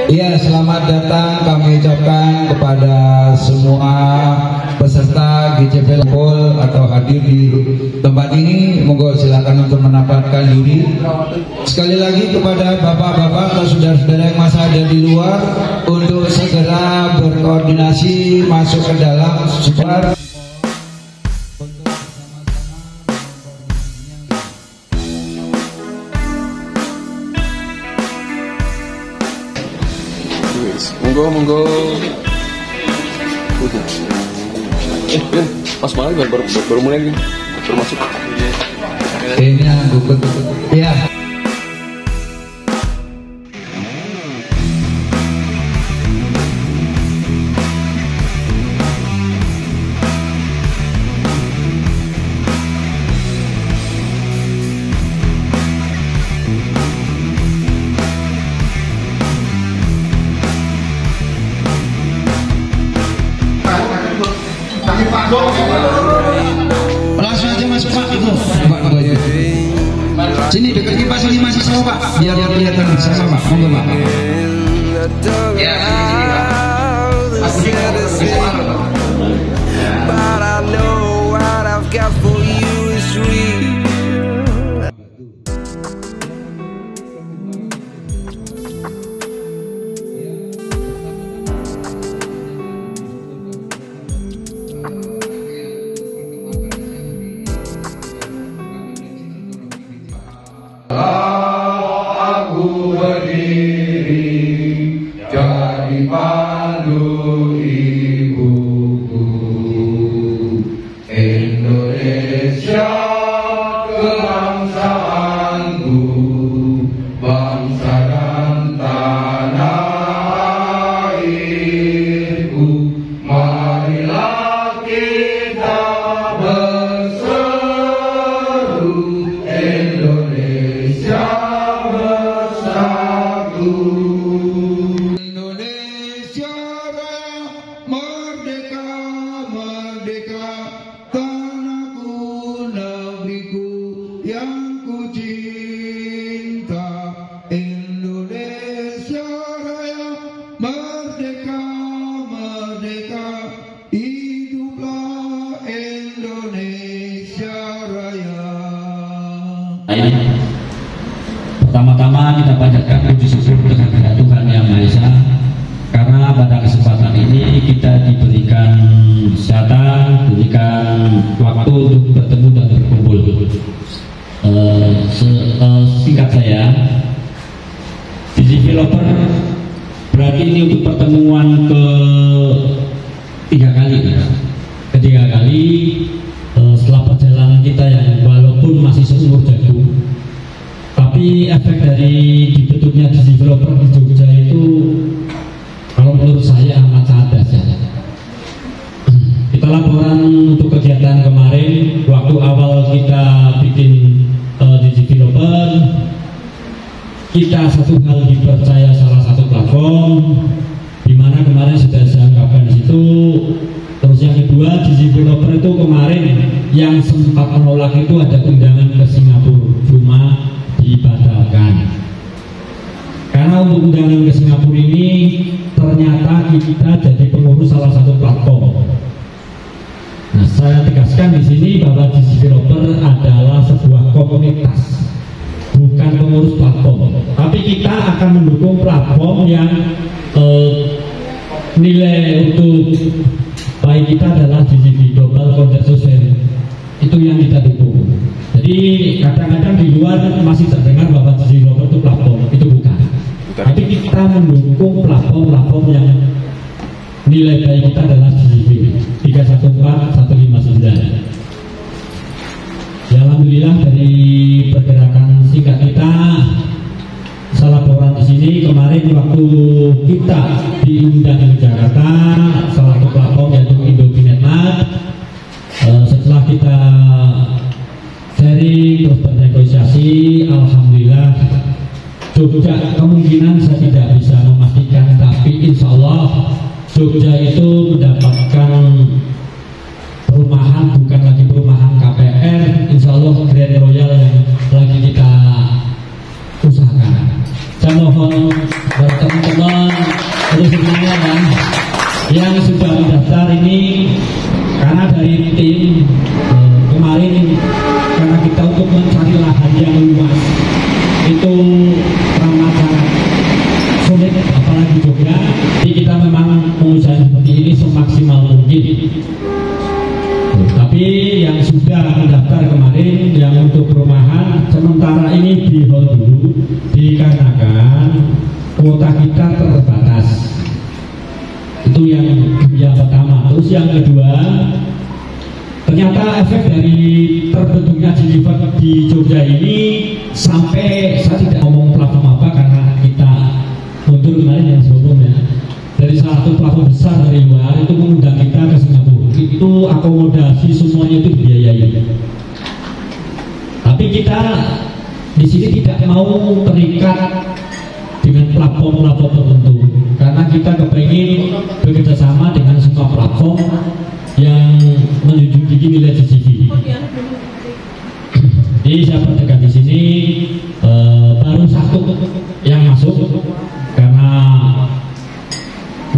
Iya, selamat datang kami ucapkan kepada semua peserta GCP Lampol atau hadir di tempat ini. Monggo silakan untuk menempatkan diri. Sekali lagi kepada bapak-bapak atau saudara-saudara yang masih ada di luar untuk segera berkoordinasi masuk ke dalam supaya monggo. Pas banget baru mulai nih, baru masuk. Ini ya. Langsung aja masuk Pak itu. Sini dekat kipas ini masih sama Pak. Biar kelihatan sama Pak. Monggo Pak. Ya, sini Pak. But I know what I've got for you is real. Aku berdiri jadi pandu ibuku, Indonesia kebangsaanku, bangsa dan tanah airku. Marilah kita berseru, Indonesia bersatu. Indonesia Raya merdeka, merdeka, tanahku, negeriku yang ku cinta. Indonesia Raya merdeka, merdeka, hiduplah Indonesia Raya. Pertama-tama kita panjatkan puji syukur kehadirat Tuhan Yang Maha Esa, karena pada kesempatan ini kita diberikan kesehatan, diberikan waktu untuk bertemu dan berkumpul. Singkat saya, developer berarti ini untuk pertemuan ketiga kali setelah perjalanan kita yang walaupun masih seumur jagung, tapi efek dari dibentuknya developer di Jogja itu kalau menurut saya amat cadas ya. Kita laporan untuk kegiatan kemarin, waktu awal kita bikin developer, kita satu hal dipercaya salah satu platform, di mana kemarin sudah saya ungkapkan di situ. Terus yang kedua, developer itu kemarin yang sempat menolak itu ada undangan ke Singapura, cuma dibatalkan. Karena untuk undangan ke Singapura ini ternyata kita jadi pengurus salah satu platform. Nah, saya tegaskan di sini bahwa developer adalah sebuah komunitas, bukan pengurus platform. Tapi kita akan mendukung platform yang nilai untuk baik kita adalah DCV Global Consensus Value. Itu yang kita dukung. Jadi kadang-kadang di luar masih terdengar bahwa developer itu platform, itu bukan. Tapi kita mendukung platform-platform yang nilai baik kita adalah DCV 314159. Ya, alhamdulillah dari pergerakan singkat kita, saya laporan di sini kemarin waktu kita diundang di Jakarta, salah satu platform yaitu Indopinetmat. Setelah kita sharing terus bernegosiasi, alhamdulillah Jogja kemungkinan saya tidak bisa memastikan, tapi insya Allah Jogja itu mendapatkan perumahan, bukan lagi perumahan KPR, insya Allah Grand Royal yang lagi kita usahakan. Saya mohon teman-teman untuk semuanya kan yang sudah mendaftar ini, karena dari tim kemarin karena kita untuk mencari lahan yang luas itu ramah sangat sulit, apalagi Jogja. Jadi kita memang mengusahakan seperti ini semaksimal mungkin. Tapi yang sudah mendaftar kemarin yang untuk perumahan sementara ini di hold dulu dikarenakan kuota kita terbatas. Itu yang pertama. Terus yang kedua, ternyata efek dari terbentuknya Jenifer di Jogja ini sampai saya tidak ngomong platform apa karena kita mundur kemarin yang sebelumnya dari salah satu platform besar dari luar itu mengundang kita ke Singapura. Itu akomodasi semuanya itu dibiayai. Tapi kita di sini tidak mau terikat dengan platform-platform tertentu karena kita kepingin bekerja sama dengan semua platform yang menunjukkan nilai CCTV. Jadi saya pertegas di sini baru satu yang masuk karena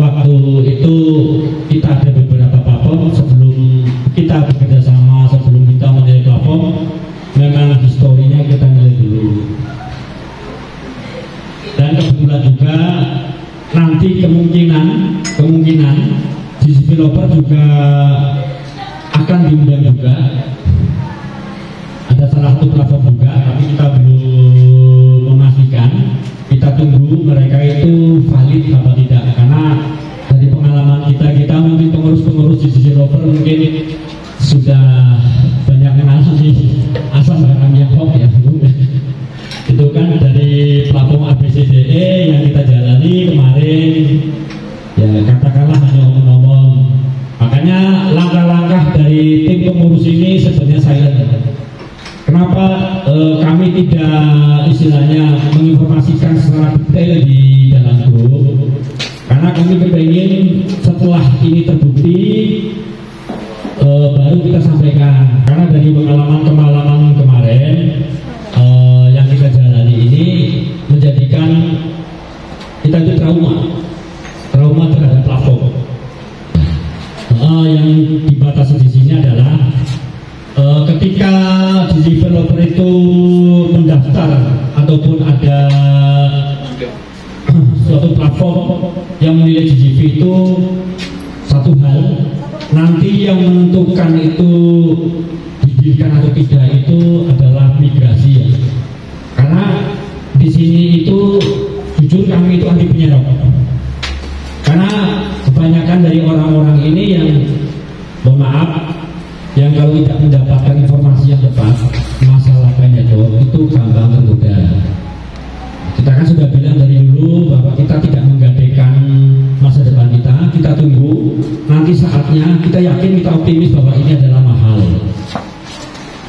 waktu itu kita ada beberapa platform sebelum kita bekerja sama, sebelum kita menjadi platform memang historinya kita nilai dulu. Dan kebetulan juga nanti kemungkinan di developer juga akan diundang juga. Ada salah satu platform juga, tapi kita belum memastikan. Kita tunggu mereka itu valid apa tidak, karena dari pengalaman kita mungkin pengurus di developer mungkin sudah banyak kenal sih asal barang yang hoax ya. Itu kan dari platform ABCDE yang kita jalani kemarin ya katakanlah hanya omong-omong. Makanya langkah-langkah dari tim pengurus ini sebenarnya silent. Kenapa kami tidak istilahnya menginformasikan secara detail di dalam grup? Karena kami ingin setelah ini terbukti baru kita sampaikan. Karena dari pengalaman kemarin yang kita jalani ini menjadikan kita itu trauma terhadap platform. Yang dibatasi di sini adalah ketika developer itu mendaftar ataupun ada suatu platform yang menilai GGV itu satu hal, nanti yang menentukan itu didirikan atau tidak itu adalah migrasi ya. Karena di sini itu jujur kami itu anti penyerok. Karena kebanyakan dari orang-orang ini yang mohon maaf yang kalau tidak mendapatkan informasi yang tepat masalah penyedot itu gampang tergoda. Kita kan sudah bilang dari dulu bahwa kita tidak menggadaikan masa depan kita tunggu nanti saatnya, kita yakin, kita optimis bahwa ini adalah mahal.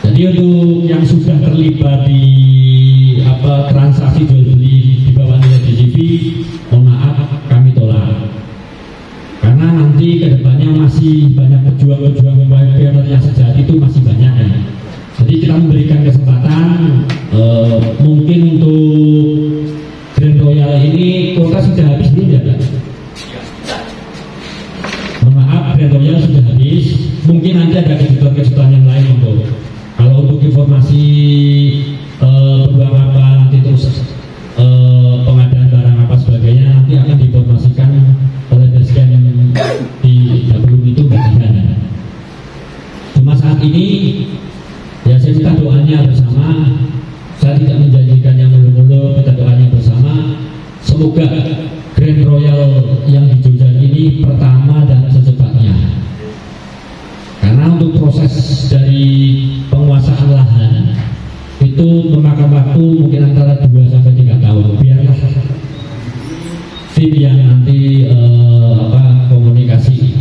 Jadi untuk yang sudah terlibat di transaksi jual beli di bawah nilai GGV, mohon maaf kami tolak. Karena nanti kedepannya masih banyak pejuang-pejuang pionir yang sejati itu masih banyak ya. Jadi kita memberikan kesempatan mungkin untuk Grand Royal ini kuota sudah habis belum ya Pak? Mohon maaf, Grand Royal sudah habis. Mungkin nanti ada kejutan-kejutan yang lain untuk kalau untuk informasi peluang apa nanti terus pengadaan barang apa sebagainya nanti akan diinformasikan oleh Basecamp di belum itu bagian. Cuma saat ini ya saya minta doanya bersama. Saya tidak menjanjikan yang mulu-mulu, kita doanya bersama. Semoga Grand Royal yang di Jogja ini pertama dan secepatnya. Karena untuk proses dari penguasaan lahan itu memakan waktu mungkin antara 2 sampai 3 tahun. Biarlah tim yang nanti komunikasi.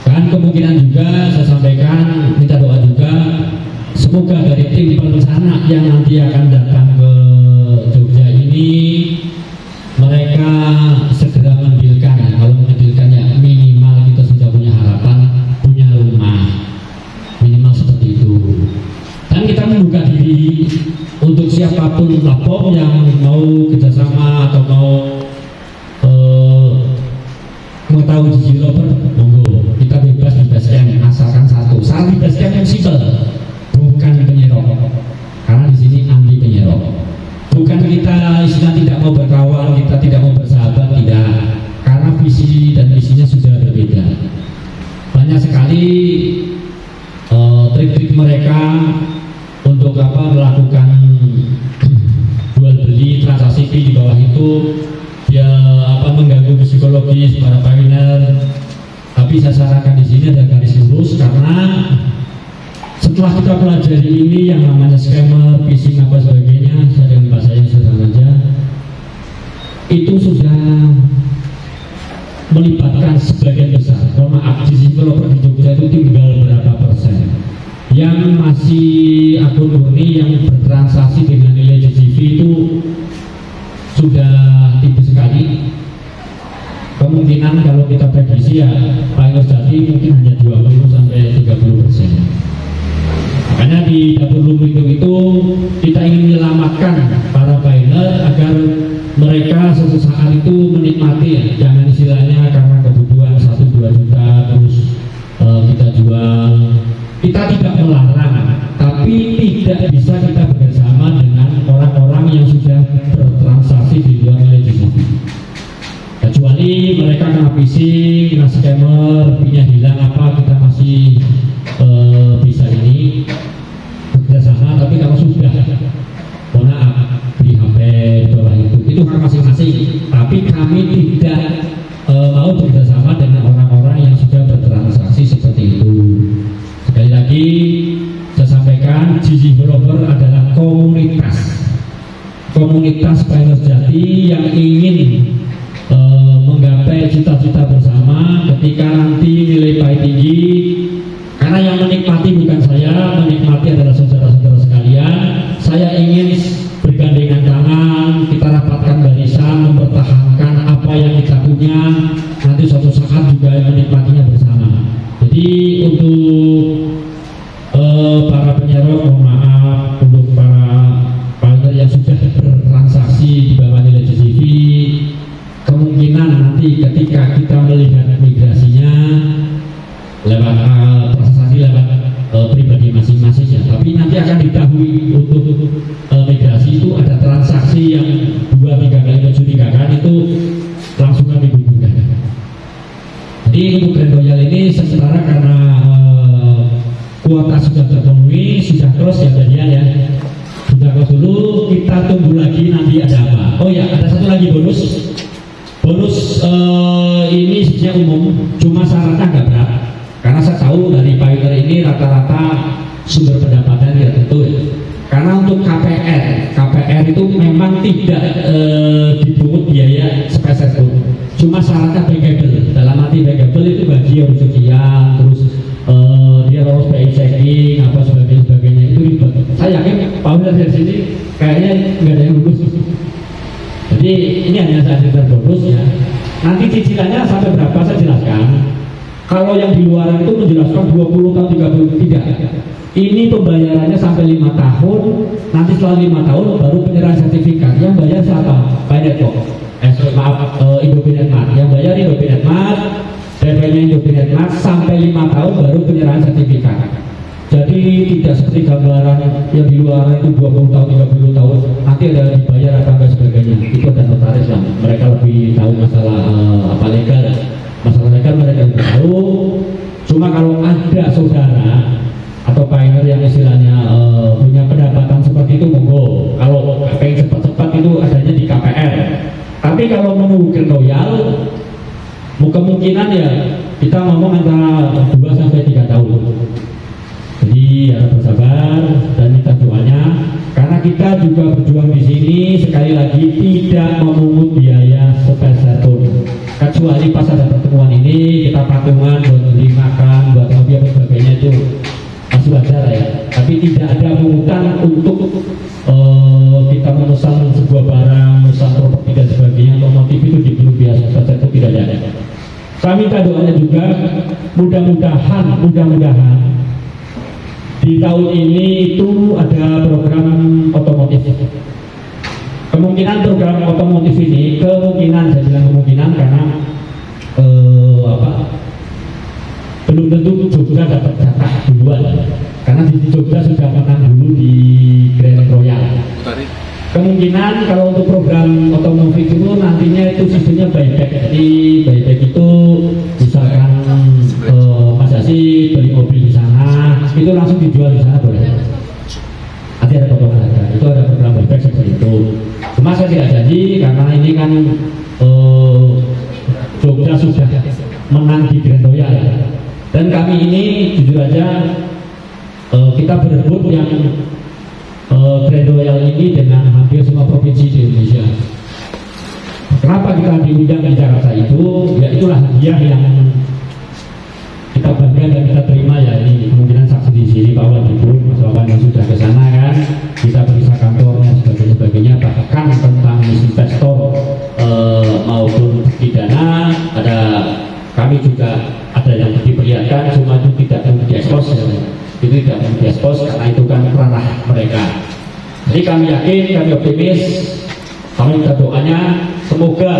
Dan kemungkinan juga saya sampaikan minta doa juga semoga dari tim perencana yang nanti akan datang ke Jogja ini mereka segera mendilkan. Kalau mendilkan ya minimal kita sudah punya harapan punya rumah, minimal seperti itu. Dan kita membuka diri untuk siapapun platform yang mau kerjasama atau mau mau di developer, monggo kita bebas di basecamp, asalkan satu syarat di basecamp yang simpel, bukan penyerok, karena di sini anti penyerok. Bukan kita istilah tidak mau berkawan, kita tidak mau bersahabat, tidak, karena visi dan misinya sudah berbeda. Banyak sekali trik-trik mereka untuk melakukan jual beli transaksi fee di bawah itu, dia mengganggu psikologis para pioneer. Tapi saya sarankan di sini ada garis lurus, karena setelah kita pelajari ini yang namanya scammer, phishing apa sebagainya, saya dengan bahasa yang sederhana saja, itu sudah melibatkan sebagian besar. Mohon maaf, developer di Jogja itu tinggal berapa persen yang masih akun murni yang bertransaksi dengan nilai GCV itu sudah tipis sekali. Kemungkinan kalau kita prediksi ya Pioneer Jati mungkin hanya 20-30%. Makanya di dapur Lumindo itu kita ingin menyelamatkan para pioneer agar mereka suatu saat itu menikmati, jangan istilahnya karena kebutuhan 1-2 juta terus kita jual. Kita tidak melarang, tapi tidak bisa kita bekerjasama dengan orang-orang yang sudah bertransaksi di luar nilai GCV. Kecuali mereka kena phishing, kena scammer, pinnya hilang apa, kita masih bisa ini bekerjasama. Tapi kalau sudah, mohon maaf, di HP di bawah itu hak masing-masing. Tapi kami tidak mau bekerjasama dengan orang-orang yang sudah bertransaksi seperti itu. Sekali lagi saya sampaikan, developer adalah komunitas Pioneer Jati yang ingin menggapai cita-cita bersama. Ketika nanti nilai PAI tinggi, karena yang menikmati bukan saya, menikmati adalah saudara-saudara sekalian. Saya ingin bergandengan tangan, kita rapatkan barisan, mempertahankan apa yang kita punya, nanti suatu saat juga menikmatinya bersama. Jadi untuk para penyerok, mohon maaf, untuk para pioneer yang sudah bertransaksi di bawah nilai GCV, kemungkinan nanti ketika kita melihat migrasinya lewat transaksi lewat pribadi masing-masing ya, tapi nanti akan diketahui untuk migrasi itu ada transaksi yang 2-3 kali mencurigakan kali itu langsung kami hubungkan. Jadi untuk Grand Royal ini sementara karena kuota sudah terpenuhi, sudah close ya jadinya ya, sudah close dulu, kita tunggu lagi nanti ada apa. Oh ya, ada satu lagi bonus ini sebenarnya umum, cuma syaratnya agak berat, karena saya tahu dari pioneer ini rata-rata sumber pendapatan tidak tentu ya. Karena untuk KPR itu memang tidak dipungut biaya sepeser pun, cuma syaratnya bankable. Dalam arti bankable itu bagi yang sekian, terus dia lolos BI checking apa sebagainya itu ribet. Saya yakin pioneer dari sini kayaknya nggak ada yang lulus. Jadi ini hanya saya cerita bonus ya. Nanti cicilannya sampai berapa saya jelaskan. Kalau yang di luar itu menjelaskan 20 tahun 30 tidak. Ini pembayarannya sampai 5 tahun. Nanti setelah 5 tahun baru penyerahan sertifikat. Yang bayar siapa? Pioneer kok. Indopinetmart. Yang bayar Indopinetmart. DP-nya Indopinetmart sampai 5 tahun baru penyerahan sertifikat. Jadi tidak seperti gambaran yang di luar itu 20 tahun, 30 tahun nanti ada dibayar apa enggak sebagainya. Itu ada notaris lah, mereka lebih tahu masalah apa legal. Masalah legal mereka lebih tahu. Cuma kalau ada saudara atau pioneer yang istilahnya punya pendapatan seperti itu, monggo. Kalau pengen cepat-cepat itu adanya di KPR. Tapi kalau menunggu Grand Royal, kemungkinan ya kita ngomong antara 2-3 tahun. Jadi harap bersabar dan minta doanya, karena kita juga berjuang di sini sekali lagi tidak memungut biaya sepeser pun. Kecuali pas ada pertemuan ini kita patungan buat beli makan, buat ngopi dan sebagainya itu masih wajar ya. Tapi tidak ada pungutan untuk kita memesan sebuah barang, memesan properti dan sebagainya, otomotif itu di belum biasa saja itu tidak ada. Saya minta doanya juga, mudah-mudahan di tahun ini itu ada program otomotif. Kemungkinan program otomotif ini, saya bilang kemungkinan karena kemungkinan kalau untuk program otomotif itu nantinya itu sistemnya buyback. Jadi buyback itu misalkan Mas Yasi beli mobil di sana, itu langsung dijual di sana boleh. Nanti ada potongan harga. Itu ada program buyback seperti itu. Cuma saya tidak janji karena ini kan Jogja sudah menang di Grand Royal. Dan kami ini jujur aja kita berebut yang Grand Royal ini dengan hampir semua provinsi di Indonesia. Kenapa kita diundang di Jakarta itu? Ya itulah hadiah yang kita bangga dan kita terima ya. Ini kemungkinan saksi di sini Pak Wadipun, Mas Wawan yang sudah ke sana kan, kita periksa kantornya sebagainya, bahkan tentang investor maupun pidana ada kami juga ada yang diperlihatkan, cuma itu tidak diekspos ya. Itu tidak diekspos karena itu kan ranah mereka. Jadi kami yakin, kami optimis, kami minta doanya semoga